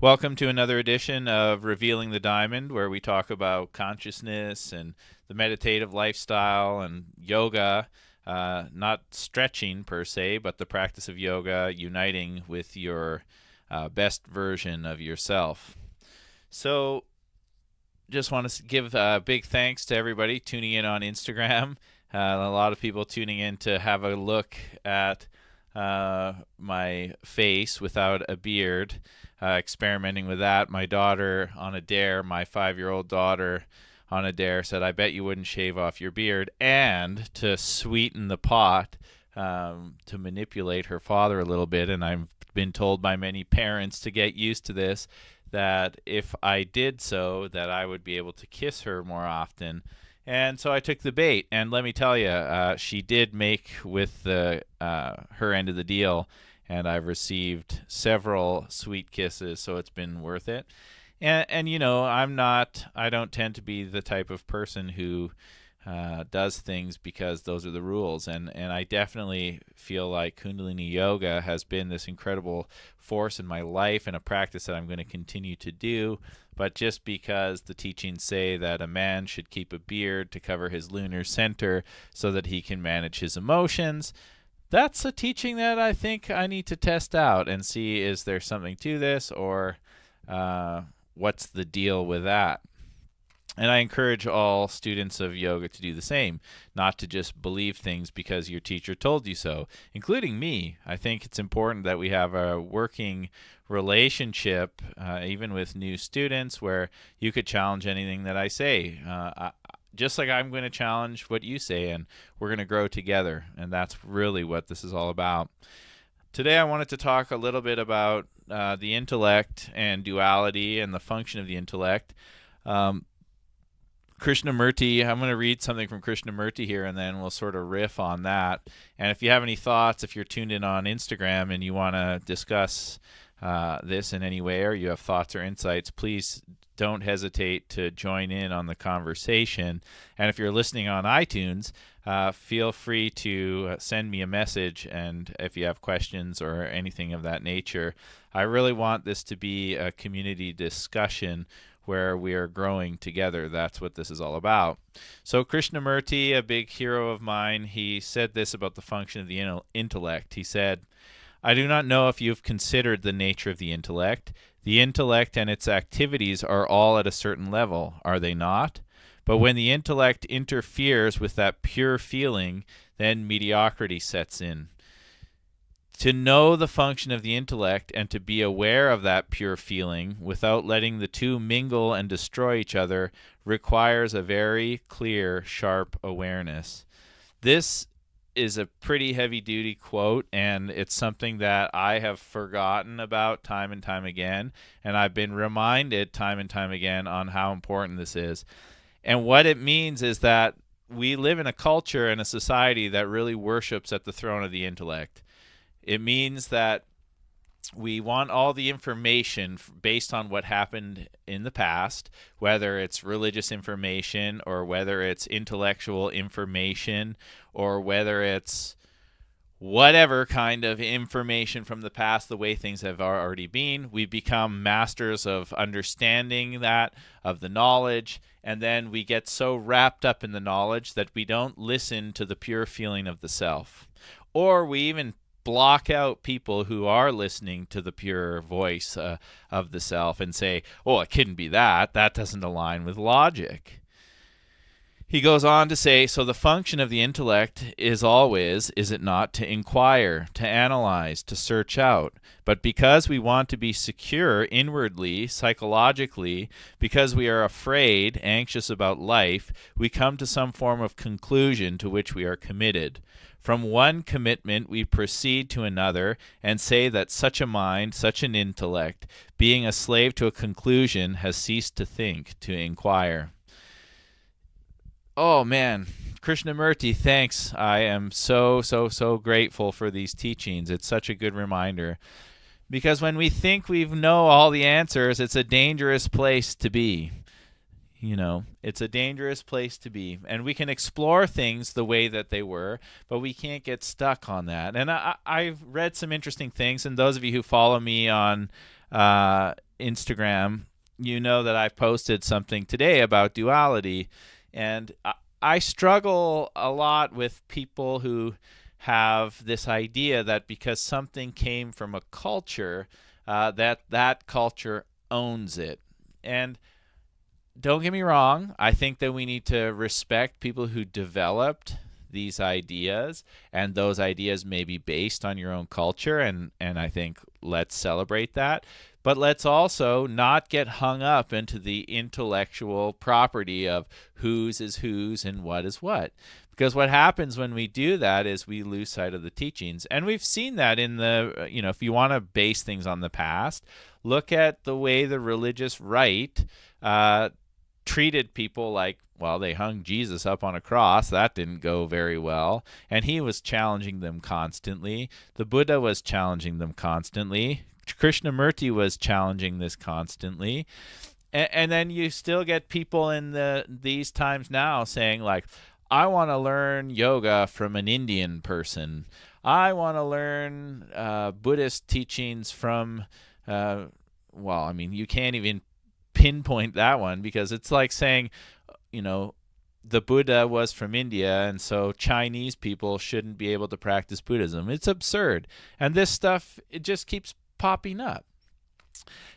Welcome to another edition of Revealing the Diamond, where we talk about consciousness and the meditative lifestyle and yoga, not stretching per se, but the practice of yoga uniting with your best version of yourself. So, just want to give big thanks to everybody tuning in on Instagram. A lot of people tuning in to have a look at my face without a beard, experimenting with that. My daughter on a dare, my 5-year-old daughter on a dare, said, I bet you wouldn't shave off your beard. And to sweeten the pot, to manipulate her father a little bit, and I've been told by many parents to get used to this, that if I did so, that I would be able to kiss her more often. And so I took the bait, and let me tell you, she did make with the her end of the deal, and I've received several sweet kisses, so it's been worth it. And you know, I don't tend to be the type of person who does things because those are the rules. And I definitely feel like Kundalini Yoga has been this incredible force in my life and a practice that I'm going to continue to do. But just because the teachings say that a man should keep a beard to cover his lunar center so that he can manage his emotions, that's a teaching that I think I need to test out and see, is there something to this, or what's the deal with that? And I encourage all students of yoga to do the same, not to just believe things because your teacher told you so, including me. I think it's important that we have a working relationship, even with new students, where you could challenge anything that I say. Just like I'm going to challenge what you say, and we're going to grow together. And that's really what this is all about. Today I wanted to talk a little bit about the intellect and duality and the function of the intellect. Krishnamurti, I'm going to read something from Krishnamurti here, and then we'll sort of riff on that. And if you have any thoughts, if you're tuned in on Instagram and you want to discuss this in any way, or you have thoughts or insights, please don't hesitate to join in on the conversation. And if you're listening on iTunes, feel free to send me a message, and if you have questions or anything of that nature. I really want this to be a community discussion where we are growing together. That's what this is all about. So Krishnamurti, a big hero of mine, he said this about the function of the intellect. He said, I do not know if you have considered the nature of the intellect. The intellect and its activities are all at a certain level, are they not? But when the intellect interferes with that pure feeling, then mediocrity sets in. To know the function of the intellect and to be aware of that pure feeling without letting the two mingle and destroy each other requires a very clear, sharp awareness. This is a pretty heavy-duty quote, and it's something that I have forgotten about time and time again, and I've been reminded time and time again on how important this is. And what it means is that we live in a culture and a society that really worships at the throne of the intellect. It means that we want all the information based on what happened in the past, whether it's religious information or whether it's intellectual information or whether it's whatever kind of information from the past, the way things have already been. We become masters of understanding that, of the knowledge, and then we get so wrapped up in the knowledge that we don't listen to the pure feeling of the self. Or we even block out people who are listening to the pure voice of the self and say, oh, it couldn't be that. That doesn't align with logic. He goes on to say, so the function of the intellect is always, is it not, to inquire, to analyze, to search out. But because we want to be secure inwardly, psychologically, because we are afraid, anxious about life, we come to some form of conclusion to which we are committed. From one commitment we proceed to another and say that such a mind, such an intellect, being a slave to a conclusion, has ceased to think, to inquire. Oh man, Krishnamurti, thanks. I am so grateful for these teachings. It's such a good reminder. Because when we think we know all the answers, it's a dangerous place to be. You know, it's a dangerous place to be. And we can explore things the way that they were, but we can't get stuck on that. And I've read some interesting things, and those of you who follow me on Instagram, you know that I've posted something today about duality. And I struggle a lot with people who have this idea that because something came from a culture, that culture owns it. And don't get me wrong, I think that we need to respect people who developed these ideas, and those ideas may be based on your own culture, and I think let's celebrate that. But let's also not get hung up into the intellectual property of whose is whose and what is what. Because what happens when we do that is we lose sight of the teachings. And we've seen that in the, if you want to base things on the past, look at the way the religious right treated people like, well, they hung Jesus up on a cross. That didn't go very well. And he was challenging them constantly. The Buddha was challenging them constantly. Krishnamurti was challenging this constantly. And then you still get people in these times now saying, like, I want to learn yoga from an Indian person. I want to learn Buddhist teachings from, you can't even pinpoint that one, because it's like saying, the Buddha was from India, and so Chinese people shouldn't be able to practice Buddhism. It's absurd. And this stuff, it just keeps popping up.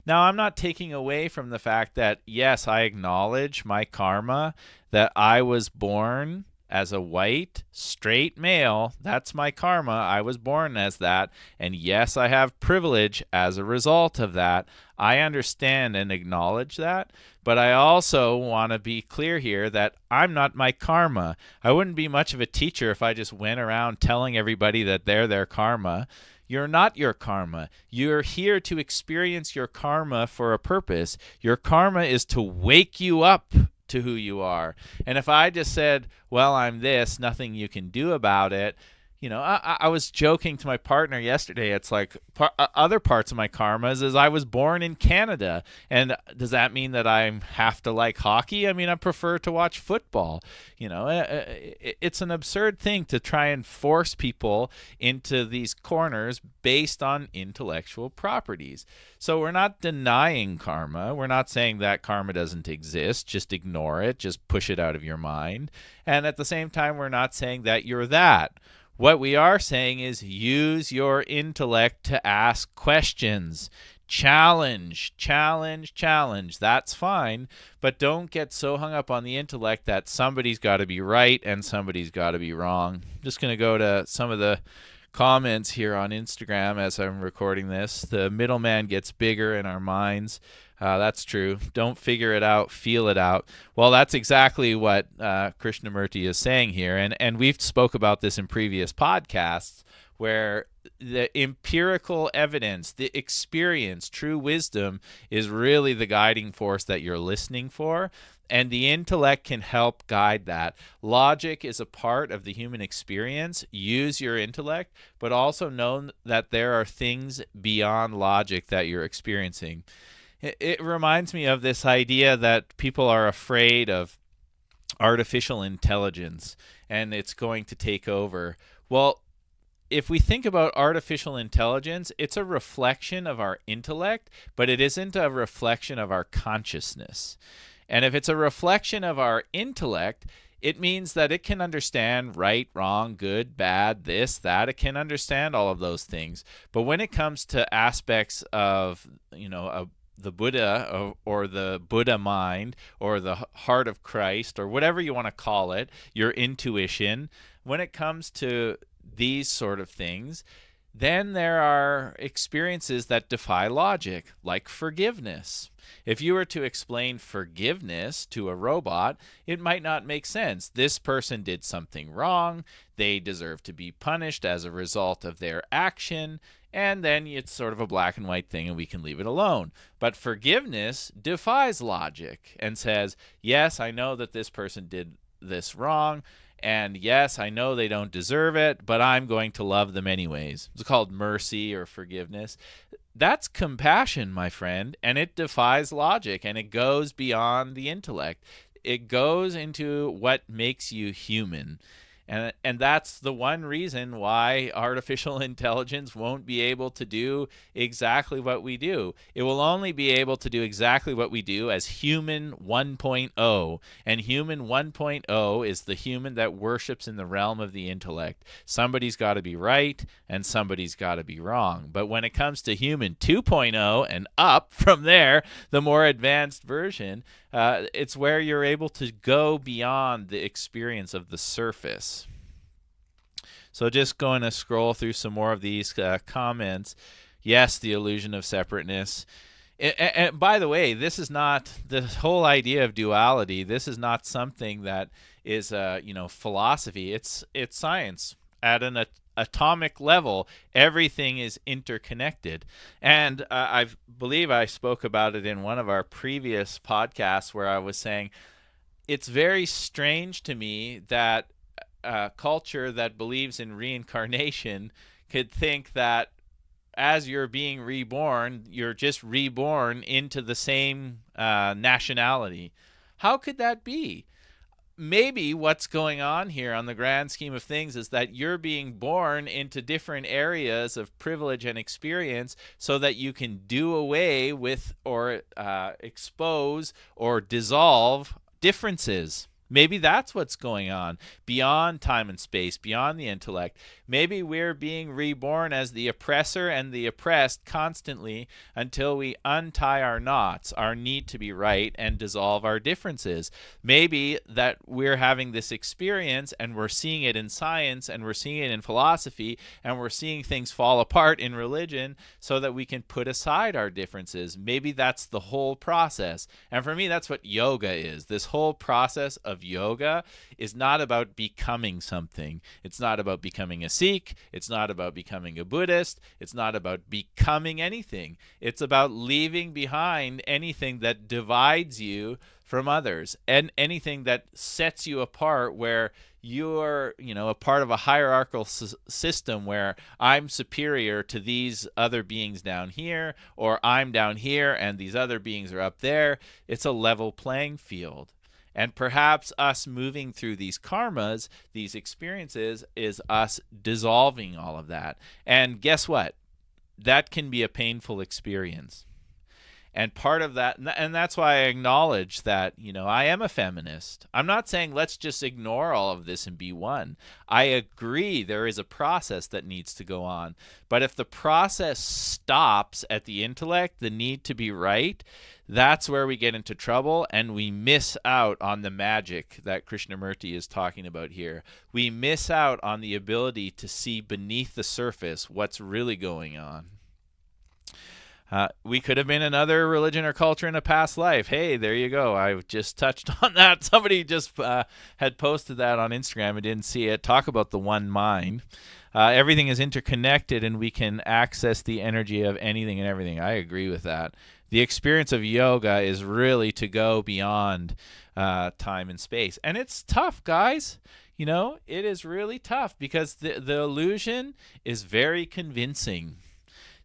Now, I'm not taking away from the fact that, yes, I acknowledge my karma, that I was born as a white, straight male. That's my karma. I was born as that. And yes, I have privilege as a result of that. I understand and acknowledge that. But I also want to be clear here that I'm not my karma. I wouldn't be much of a teacher if I just went around telling everybody that they're their karma. You're not your karma. You're here to experience your karma for a purpose. Your karma is to wake you up to who you are. And if I just said, well, I'm this, nothing you can do about it, I was joking to my partner yesterday. It's like other parts of my karmas is I was born in Canada. And does that mean that I have to like hockey? I mean, I prefer to watch football. It's an absurd thing to try and force people into these corners based on intellectual properties. So we're not denying karma. We're not saying that karma doesn't exist. Just ignore it. Just push it out of your mind. And at the same time, we're not saying that you're that. What we are saying is use your intellect to ask questions. Challenge. That's fine, but don't get so hung up on the intellect that somebody's got to be right and somebody's got to be wrong. I'm just going to go to some of the comments here on Instagram as I'm recording this. The middleman gets bigger in our minds. That's true. Don't figure it out, feel it out. Well, that's exactly what Krishnamurti is saying here. And we've spoke about this in previous podcasts, where the empirical evidence, the experience, true wisdom is really the guiding force that you're listening for. And the intellect can help guide that. Logic is a part of the human experience. Use your intellect, but also know that there are things beyond logic that you're experiencing. It reminds me of this idea that people are afraid of artificial intelligence and it's going to take over. Well, if we think about artificial intelligence, it's a reflection of our intellect, but it isn't a reflection of our consciousness. And if it's a reflection of our intellect, it means that it can understand right, wrong, good, bad, this, that. It can understand all of those things. But when it comes to aspects of, the Buddha or the Buddha mind or the heart of Christ or whatever you want to call it, your intuition, when it comes to these sort of things, then there are experiences that defy logic, like forgiveness. If you were to explain forgiveness to a robot, it might not make sense. This person did something wrong. They deserve to be punished as a result of their action. And then it's sort of a black and white thing and we can leave it alone. But forgiveness defies logic and says, yes, I know that this person did this wrong. And yes, I know they don't deserve it, but I'm going to love them anyways. It's called mercy or forgiveness. That's compassion, my friend, and it defies logic, and it goes beyond the intellect. It goes into what makes you human. And that's the one reason why artificial intelligence won't be able to do exactly what we do. It will only be able to do exactly what we do as human 1.0. And human 1.0 is the human that worships in the realm of the intellect. Somebody's got to be right and somebody's got to be wrong. But when it comes to human 2.0 and up from there, the more advanced version, it's where you're able to go beyond the experience of the surface. So just going to scroll through some more of these comments. Yes, the illusion of separateness. And by the way, this is not the whole idea of duality. This is not something that is philosophy. It's science at an atomic level. Everything is interconnected. And I believe I spoke about it in one of our previous podcasts where I was saying it's very strange to me that a culture that believes in reincarnation could think that as you're being reborn, you're just reborn into the same nationality. How could that be? Maybe what's going on here on the grand scheme of things is that you're being born into different areas of privilege and experience so that you can do away with or expose or dissolve differences. Maybe that's what's going on beyond time and space, beyond the intellect. Maybe we're being reborn as the oppressor and the oppressed constantly until we untie our knots, our need to be right, and dissolve our differences. Maybe that we're having this experience and we're seeing it in science and we're seeing it in philosophy and we're seeing things fall apart in religion so that we can put aside our differences. Maybe that's the whole process. And for me, that's what yoga is. This whole process of yoga is not about becoming something. It's not about becoming a Sikh. It's not about becoming a Buddhist. It's not about becoming anything. It's about leaving behind anything that divides you from others and anything that sets you apart where you're, a part of a hierarchical system where I'm superior to these other beings down here, or I'm down here and these other beings are up there. It's a level playing field. And perhaps us moving through these karmas, these experiences, is us dissolving all of that. And guess what? That can be a painful experience. And part of that, and that's why I acknowledge that, I am a feminist. I'm not saying let's just ignore all of this and be one. I agree there is a process that needs to go on. But if the process stops at the intellect, the need to be right, that's where we get into trouble and we miss out on the magic that Krishnamurti is talking about here. We miss out on the ability to see beneath the surface what's really going on. We could have been another religion or culture in a past life. Hey, there you go. I just touched on that. Somebody just had posted that on Instagram. I didn't see it. Talk about the one mind. Everything is interconnected and we can access the energy of anything and everything. I agree with that. The experience of yoga is really to go beyond time and space. And it's tough, guys. It is really tough because the illusion is very convincing.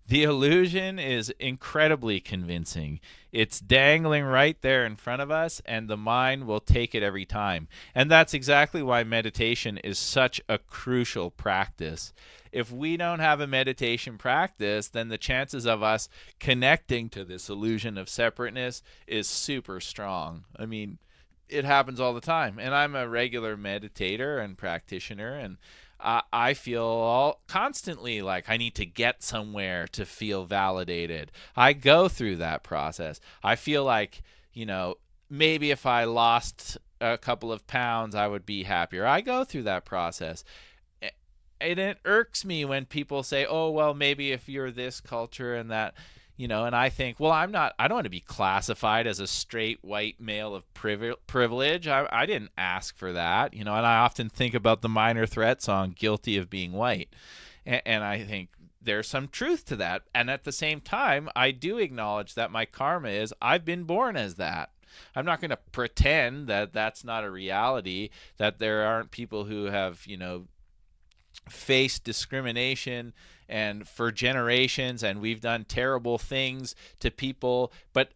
The illusion is incredibly convincing. It's dangling right there in front of us, and the mind will take it every time. And that's exactly why meditation is such a crucial practice. If we don't have a meditation practice, then the chances of us connecting to this illusion of separateness is super strong. I mean, it happens all the time. And I'm a regular meditator and practitioner, and I feel constantly like I need to get somewhere to feel validated. I go through that process. I feel like, maybe if I lost a couple of pounds, I would be happier. I go through that process. And it irks me when people say, oh, well, maybe if you're this culture and that, and I think, well, I don't want to be classified as a straight white male of privilege. I didn't ask for that, and I often think about the Minor Threat song, Guilty of Being White. And I think there's some truth to that. And at the same time, I do acknowledge that my karma is I've been born as that. I'm not going to pretend that that's not a reality, that there aren't people who have, faced discrimination and for generations, and we've done terrible things to people. But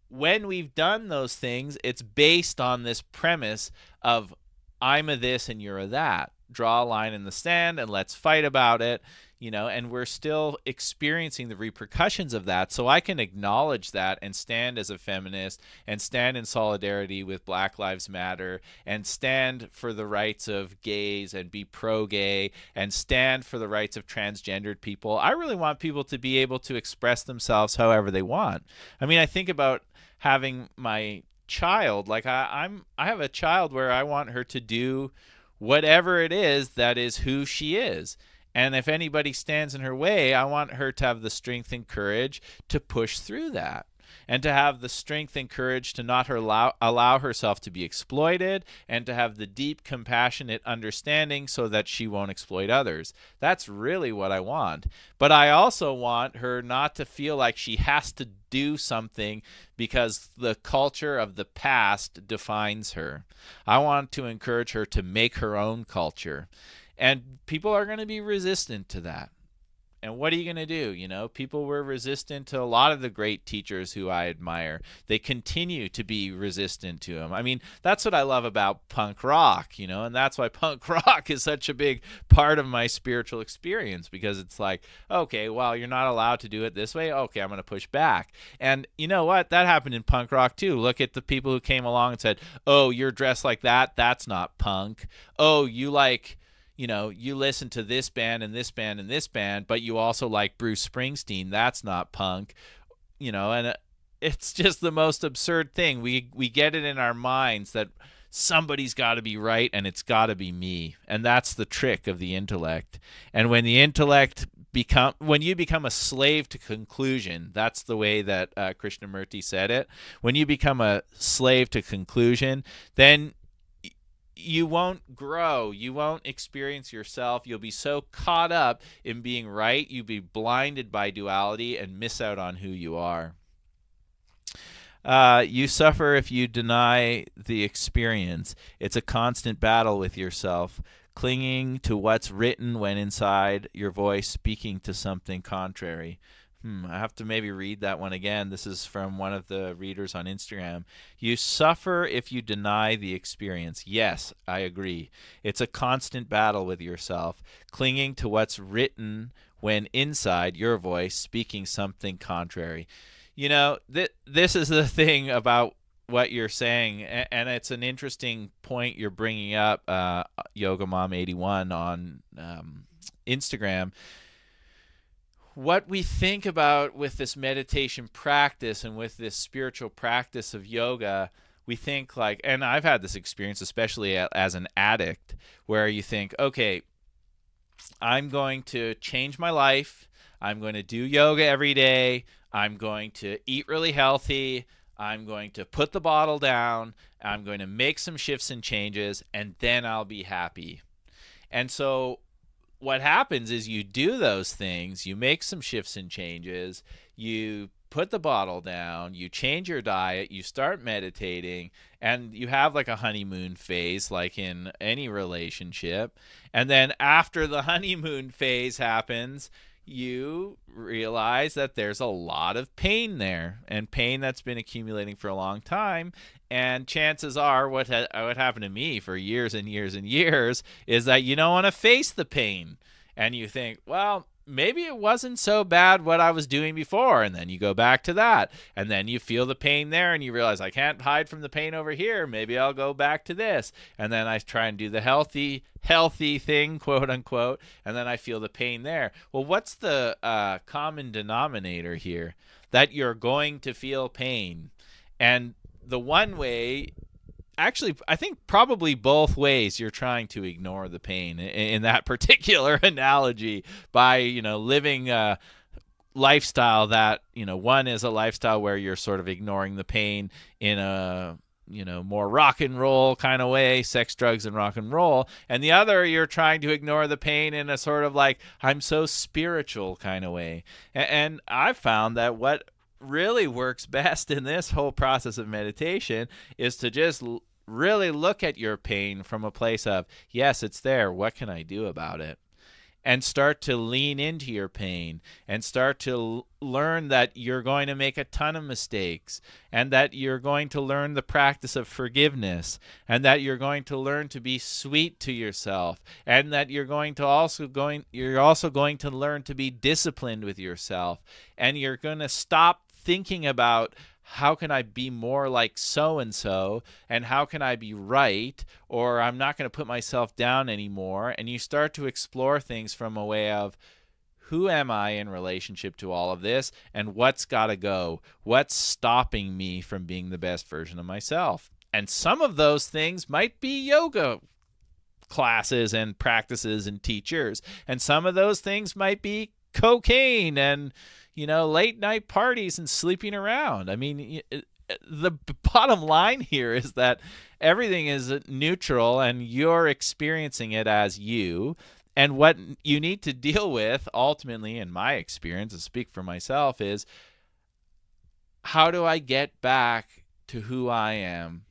when we've done those things, it's based on this premise of I'm a this and you're a that. Draw a line in the sand and let's fight about it, and we're still experiencing the repercussions of that. So I can acknowledge that and stand as a feminist and stand in solidarity with Black Lives Matter and stand for the rights of gays and be pro-gay and stand for the rights of transgendered people. I really want people to be able to express themselves however they want. I mean, I think about having my child, like I have a child where I want her to do whatever it is that is who she is. And if anybody stands in her way, I want her to have the strength and courage to push through that, and to have the strength and courage to not allow herself to be exploited, and to have the deep, compassionate understanding so that she won't exploit others. That's really what I want. But I also want her not to feel like she has to do something because the culture of the past defines her. I want to encourage her to make her own culture. And people are going to be resistant to that. And what are you going to do? People were resistant to a lot of the great teachers who I admire. They continue to be resistant to them. I mean, that's what I love about punk rock, and that's why punk rock is such a big part of my spiritual experience, because it's like, okay, well, you're not allowed to do it this way. Okay, I'm going to push back. And you know what? That happened in punk rock too. Look at the people who came along and said, oh, you're dressed like that. That's not punk. Oh, you listen to this band and this band and this band, but you also like Bruce Springsteen. That's not punk, and it's just the most absurd thing. We get it in our minds that somebody's got to be right and it's got to be me. And that's the trick of the intellect. And when the intellect when you become a slave to conclusion, that's the way that Krishnamurti said it. When you become a slave to conclusion, then you won't grow. You won't experience yourself. You'll be so caught up in being right, you'll be blinded by duality and miss out on who you are. You suffer if you deny the experience. It's a constant battle with yourself, clinging to what's written when inside your voice speaking to something contrary. I have to maybe read that one again. This is from one of the readers on Instagram. You suffer if you deny the experience. Yes, I agree. It's a constant battle with yourself, clinging to what's written when inside your voice speaking something contrary. This is the thing about what you're saying, and it's an interesting point you're bringing up, Yoga Mom 81 on Instagram. What we think about with this meditation practice and with this spiritual practice of yoga, we think like, and I've had this experience, especially as an addict, where you think, okay, I'm going to change my life. I'm going to do yoga every day. I'm going to eat really healthy. I'm going to put the bottle down. I'm going to make some shifts and changes, and then I'll be happy. And so what happens is you do those things, you make some shifts and changes, you put the bottle down, you change your diet, you start meditating, and you have like a honeymoon phase like in any relationship. And then after the honeymoon phase happens, you realize that there's a lot of pain there, and pain that's been accumulating for a long time. And chances are what happened to me for years and years and years is that you don't want to face the pain. And you think, well, maybe it wasn't so bad what I was doing before. And then you go back to that. And then you feel the pain there and you realize I can't hide from the pain over here. Maybe I'll go back to this. And then I try and do the healthy thing, quote unquote. And then I feel the pain there. Well, what's the common denominator here? That you're going to feel pain. And the one way, actually, I think probably both ways, you're trying to ignore the pain in that particular analogy by, living a lifestyle that, one is a lifestyle where you're sort of ignoring the pain in a, more rock and roll kind of way, sex, drugs, and rock and roll. And the other, you're trying to ignore the pain in a sort of like, I'm so spiritual kind of way. And I've found that what really works best in this whole process of meditation is to just really look at your pain from a place of, yes, it's there. What can I do about it? and start to lean into your pain and start to learn that you're going to make a ton of mistakes and that you're going to learn the practice of forgiveness and that you're going to learn to be sweet to yourself and that you're also going to learn to be disciplined with yourself, and you're going to stop thinking about how can I be more like so-and-so and how can I be right, or I'm not going to put myself down anymore. And you start to explore things from a way of, who am I in relationship to all of this, and what's got to go? What's stopping me from being the best version of myself? And some of those things might be yoga classes and practices and teachers. And some of those things might be cocaine and late night parties and sleeping around. I mean, the bottom line here is that everything is neutral and you're experiencing it as you. And what you need to deal with, ultimately, in my experience, to speak for myself, is how do I get back to who I am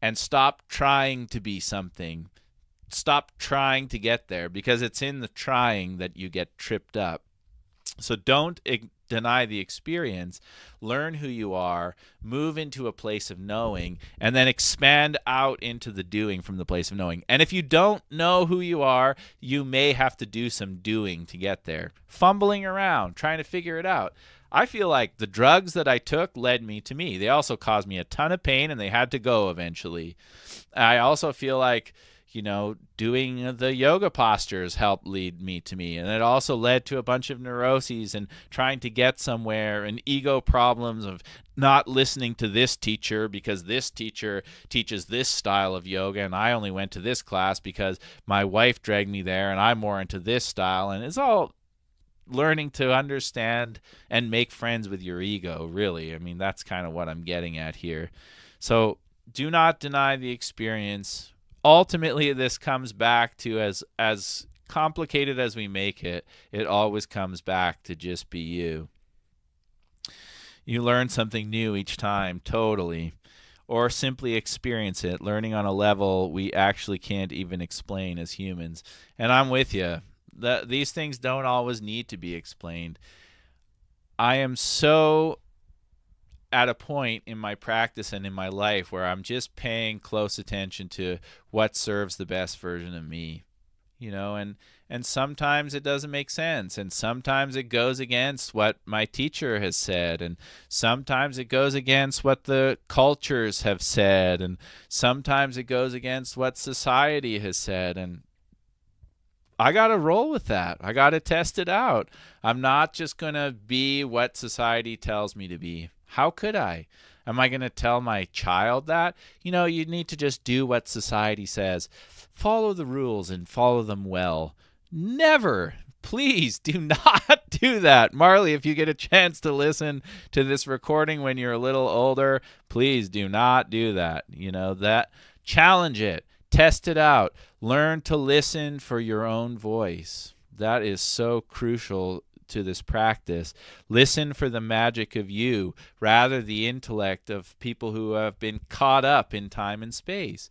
and stop trying to be something? Stop trying to get there, because it's in the trying that you get tripped up. So don't deny the experience. Learn who you are, move into a place of knowing, and then expand out into the doing from the place of knowing. And if you don't know who you are, you may have to do some doing to get there. Fumbling around, trying to figure it out. I feel like the drugs that I took led me to me. They also caused me a ton of pain, and they had to go eventually. I also feel like doing the yoga postures helped lead me to me. And it also led to a bunch of neuroses and trying to get somewhere, and ego problems of not listening to this teacher because this teacher teaches this style of yoga, and I only went to this class because my wife dragged me there and I'm more into this style. And it's all learning to understand and make friends with your ego, really. I mean, that's kind of what I'm getting at here. So do not deny the experience. Ultimately, this comes back to, as complicated as we make it, it always comes back to just be you. You learn something new each time, totally, or simply experience it, learning on a level we actually can't even explain as humans. And I'm with you. These things don't always need to be explained. I am so at a point in my practice and in my life where I'm just paying close attention to what serves the best version of me, and sometimes it doesn't make sense, and sometimes it goes against what my teacher has said, and sometimes it goes against what the cultures have said, and sometimes it goes against what society has said, and I got to roll with that. I got to test it out. I'm not just going to be what society tells me to be. How could I? Am I going to tell my child that? You need to just do what society says. Follow the rules and follow them well. Never. Please do not do that. Marley, if you get a chance to listen to this recording when you're a little older, please do not do that. Challenge it. Test it out. Learn to listen for your own voice. That is so crucial to this practice. Listen for the magic of you, rather the intellect of people who have been caught up in time and space.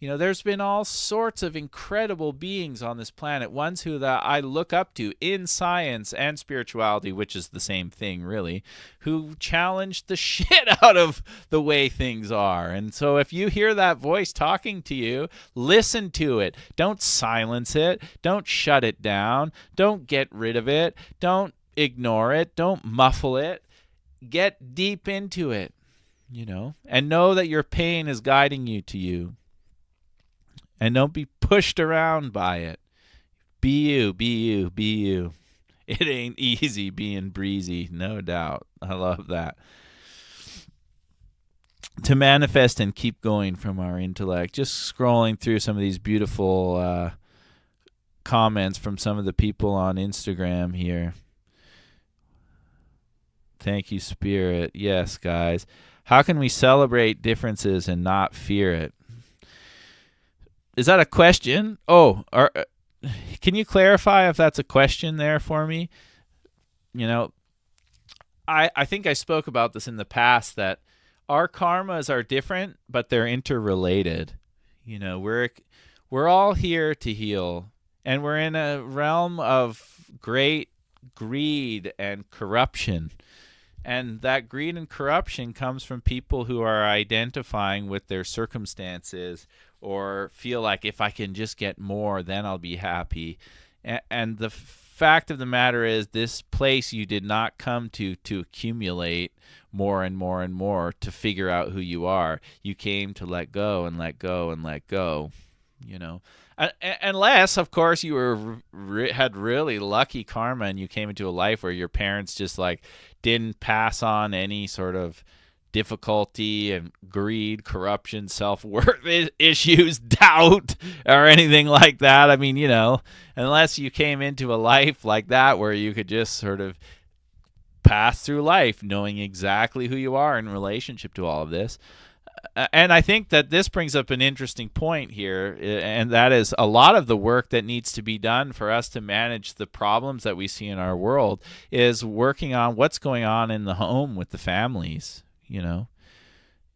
There's been all sorts of incredible beings on this planet, ones that I look up to in science and spirituality, which is the same thing, really, who challenged the shit out of the way things are. And so if you hear that voice talking to you, listen to it. Don't silence it. Don't shut it down. Don't get rid of it. Don't ignore it. Don't muffle it. Get deep into it, and know that your pain is guiding you to you. And don't be pushed around by it. Be you, be you, be you. It ain't easy being breezy, no doubt. I love that. To manifest and keep going from our intellect. Just scrolling through some of these beautiful comments from some of the people on Instagram here. Thank you, Spirit. Yes, guys. How can we celebrate differences and not fear it? Is that a question? Can you clarify if that's a question there for me? I think I spoke about this in the past, that our karmas are different, but they're interrelated. We're all here to heal, And we're in a realm of great greed and corruption. And that greed and corruption comes from people who are identifying with their circumstances or feel like if I can just get more, then I'll be happy. And the fact of the matter is, this place you did not come to accumulate more and more and more to figure out who you are. You came to let go and let go and let go, you know. Unless, of course, you had really lucky karma and you came into a life where your parents just like didn't pass on any sort of difficulty and greed, corruption, self-worth issues, doubt, or anything like that. I mean, unless you came into a life like that where you could just sort of pass through life knowing exactly who you are in relationship to all of this. And I think that this brings up an interesting point here, and that is a lot of the work that needs to be done for us to manage the problems that we see in our world is working on what's going on in the home with the families,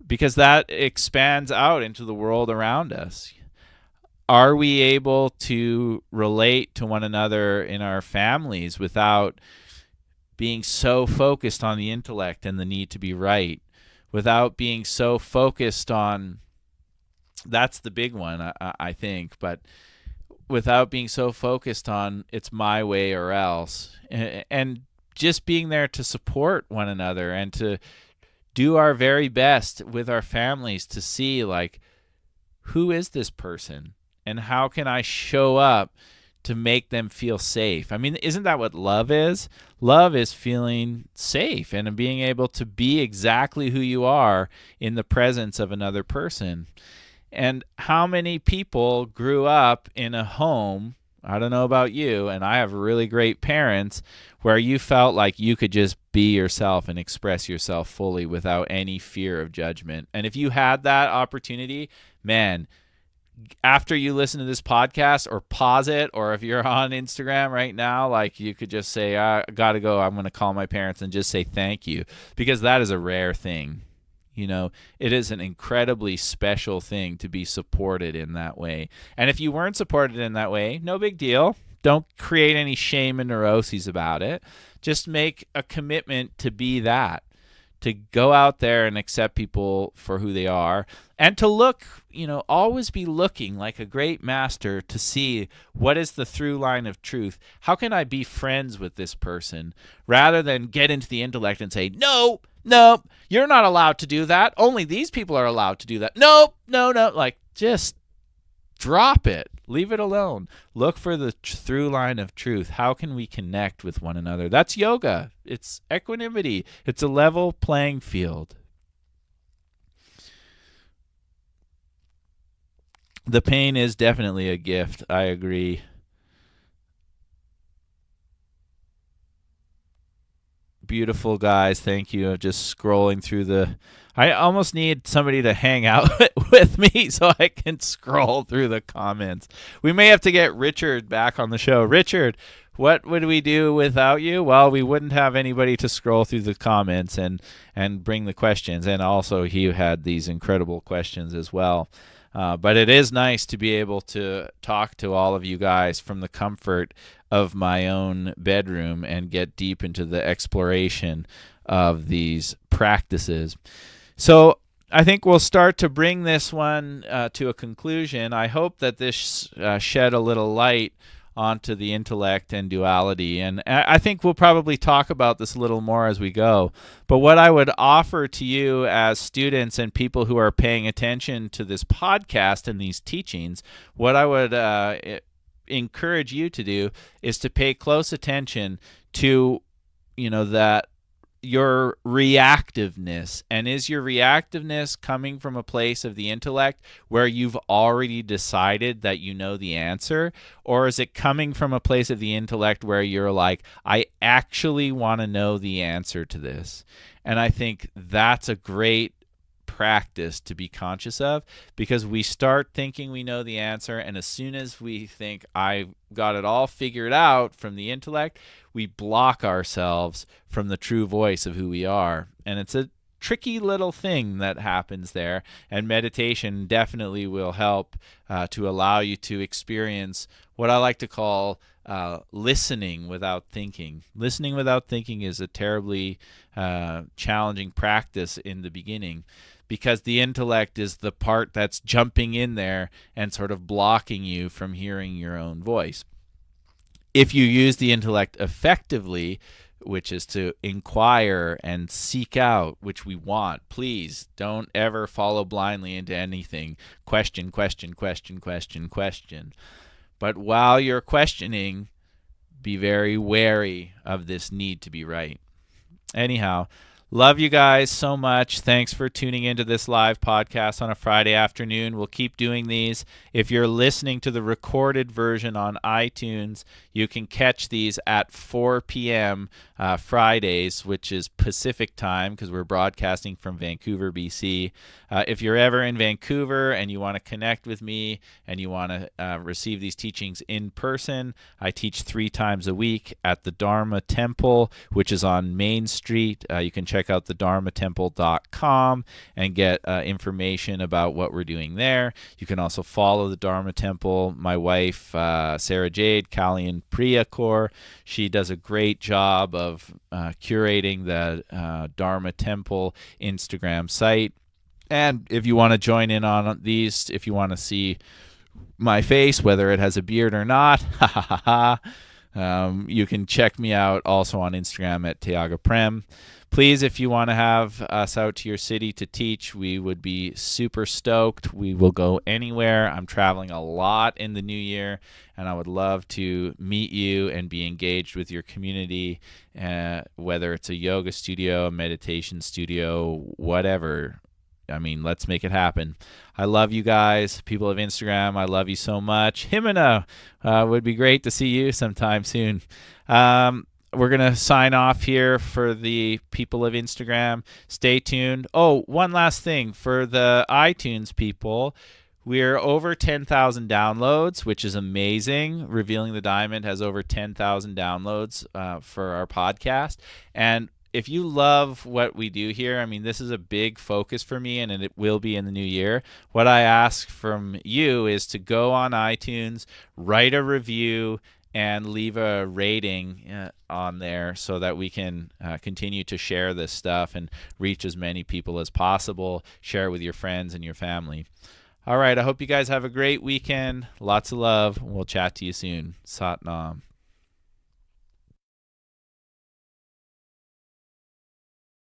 because that expands out into the world around us. Are we able to relate to one another in our families without being so focused on the intellect and the need to be right? Without being so focused on, that's the big one, I think, but without being so focused on it's my way or else, and just being there to support one another and to do our very best with our families to see, like, who is this person and how can I show up to make them feel safe. I mean, isn't that what love is? Love is feeling safe and being able to be exactly who you are in the presence of another person. And how many people grew up in a home, I don't know about you, and I have really great parents, where you felt like you could just be yourself and express yourself fully without any fear of judgment. And if you had that opportunity, man, after you listen to this podcast or pause it, or if you're on Instagram right now, like, you could just say, I gotta go, I'm going to call my parents and just say thank you, because that is a rare thing. It is an incredibly special thing to be supported in that way. And if you weren't supported in that way, no big deal. Don't create any shame and neuroses about it. Just make a commitment to be that, to go out there and accept people for who they are, and to look, always be looking like a great master to see what is the through line of truth. How can I be friends with this person, rather than get into the intellect and say, no, you're not allowed to do that. Only these people are allowed to do that. No. Like, just drop it. Leave it alone. Look for the through line of truth. How can we connect with one another? That's yoga. It's equanimity. It's a level playing field. The pain is definitely a gift. I agree. Beautiful, guys. Thank you. Just scrolling through I almost need somebody to hang out with me so I can scroll through the comments. We may have to get Richard back on the show. Richard, what would we do without you? Well, we wouldn't have anybody to scroll through the comments and bring the questions. And also, he had these incredible questions as well. But it is nice to be able to talk to all of you guys from the comfort of my own bedroom and get deep into the exploration of these practices. So I think we'll start to bring this one to a conclusion. I hope that this shed a little light onto the intellect and duality. And I think we'll probably talk about this a little more as we go. But what I would offer to you as students and people who are paying attention to this podcast and these teachings, what I would encourage you to do is to pay close attention to, that your reactiveness. And is your reactiveness coming from a place of the intellect where you've already decided that you know the answer? Or is it coming from a place of the intellect where you're like, I actually want to know the answer to this? And I think that's a great practice to be conscious of, because we start thinking we know the answer, and as soon as we think I've got it all figured out from the intellect, we block ourselves from the true voice of who we are. And it's a tricky little thing that happens there. And meditation definitely will help to allow you to experience what I like to call listening without thinking. Listening without thinking is a terribly challenging practice in the beginning, because the intellect is the part that's jumping in there and sort of blocking you from hearing your own voice. If you use the intellect effectively, which is to inquire and seek out, which we want, please don't ever follow blindly into anything. Question, question, question, question, question. But while you're questioning, be very wary of this need to be right. Anyhow, love you guys so much. Thanks for tuning into this live podcast on a Friday afternoon. We'll keep doing these. If you're listening to the recorded version on iTunes, you can catch these at 4 p.m. Fridays, which is Pacific time, because we're broadcasting from Vancouver, BC. If you're ever in Vancouver and you want to connect with me and you want to receive these teachings in person, I teach 3 times a week at the Dharma Temple, which is on Main Street. You can check out thedharmatemple.com and get information about what we're doing there. You can also follow the Dharma Temple. My wife, Sarah Jade Kalyan Priyakor, she does a great job of curating the Dharma Temple Instagram site. And if you want to join in on these, if you want to see my face, whether it has a beard or not, you can check me out also on Instagram at Teagaprem. Please, if you want to have us out to your city to teach, we would be super stoked. We will go anywhere. I'm traveling a lot in the new year, and I would love to meet you and be engaged with your community, whether it's a yoga studio, a meditation studio, whatever. I mean, let's make it happen. I love you guys. People of Instagram, I love you so much. Himena, would be great to see you sometime soon. We're going to sign off here for the people of Instagram. Stay tuned. Oh, one last thing. For the iTunes people, we're over 10,000 downloads, which is amazing. Revealing the Diamond has over 10,000 downloads for our podcast. And if you love what we do here, I mean, this is a big focus for me, and it will be in the new year. What I ask from you is to go on iTunes, write a review, and leave a rating on there so that we can continue to share this stuff and reach as many people as possible. Share it with your friends and your family. All right, I hope you guys have a great weekend. Lots of love. We'll chat to you soon. Sat Nam.